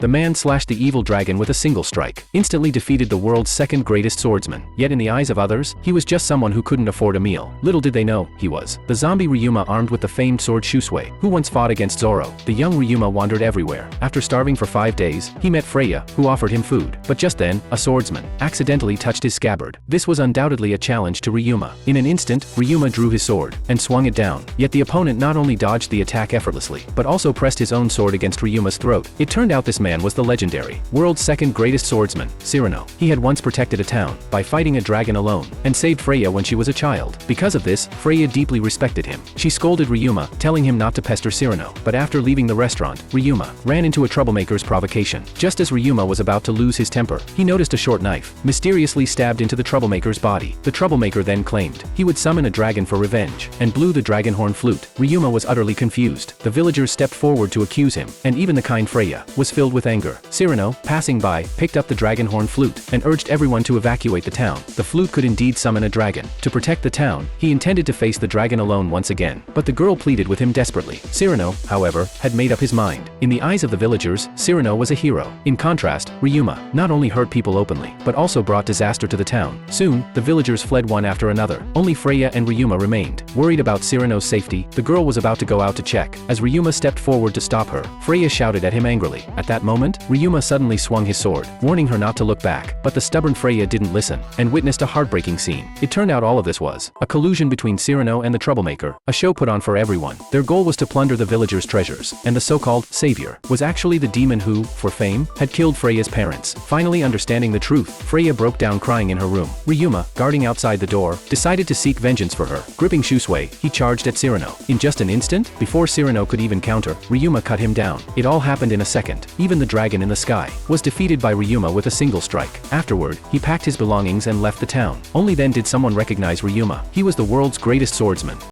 The man slashed the evil dragon with a single strike, instantly defeated the world's second greatest swordsman. Yet in the eyes of others, he was just someone who couldn't afford a meal. Little did they know, he was the zombie Ryuma armed with the famed sword Shusui, who once fought against Zoro. The young Ryuma wandered everywhere. After starving for 5 days, he met Freya, who offered him food. But just then, a swordsman accidentally touched his scabbard. This was undoubtedly a challenge to Ryuma. In an instant, Ryuma drew his sword and swung it down. Yet the opponent not only dodged the attack effortlessly, but also pressed his own sword against Ryuma's throat. It turned out this man was the legendary, world's second greatest swordsman, Cyrano. He had once protected a town by fighting a dragon alone, and saved Freya when she was a child. Because of this, Freya deeply respected him. She scolded Ryuma, telling him not to pester Cyrano. But after leaving the restaurant, Ryuma ran into a troublemaker's provocation. Just as Ryuma was about to lose his temper, he noticed a short knife mysteriously stabbed into the troublemaker's body. The troublemaker then claimed he would summon a dragon for revenge, and blew the dragon horn flute. Ryuma was utterly confused. The villagers stepped forward to accuse him, and even the kind Freya was filled with anger. Cyrano, passing by, picked up the dragon horn flute, and urged everyone to evacuate the town. The flute could indeed summon a dragon. To protect the town, he intended to face the dragon alone once again, but the girl pleaded with him desperately. Cyrano, however, had made up his mind. In the eyes of the villagers, Cyrano was a hero. In contrast, Ryuma not only hurt people openly, but also brought disaster to the town. Soon, the villagers fled one after another. Only Freya and Ryuma remained. Worried about Cyrano's safety, the girl was about to go out to check. As Ryuma stepped forward to stop her, Freya shouted at him angrily. At that moment, Ryuma suddenly swung his sword, warning her not to look back. But the stubborn Freya didn't listen, and witnessed a heartbreaking scene. It turned out all of this was a collusion between Cyrano and the troublemaker, a show put on for everyone. Their goal was to plunder the villagers' treasures, and the so-called savior was actually the demon who, for fame, had killed Freya's parents. Finally understanding the truth, Freya broke down crying in her room. Ryuma, guarding outside the door, decided to seek vengeance for her. Gripping Shusui, he charged at Cyrano. In just an instant, before Cyrano could even counter, Ryuma cut him down. It all happened in a second. Even the dragon in the sky was defeated by Ryuma with a single strike. Afterward, he packed his belongings and left the town. Only then did someone recognize Ryuma. He was the world's greatest swordsman.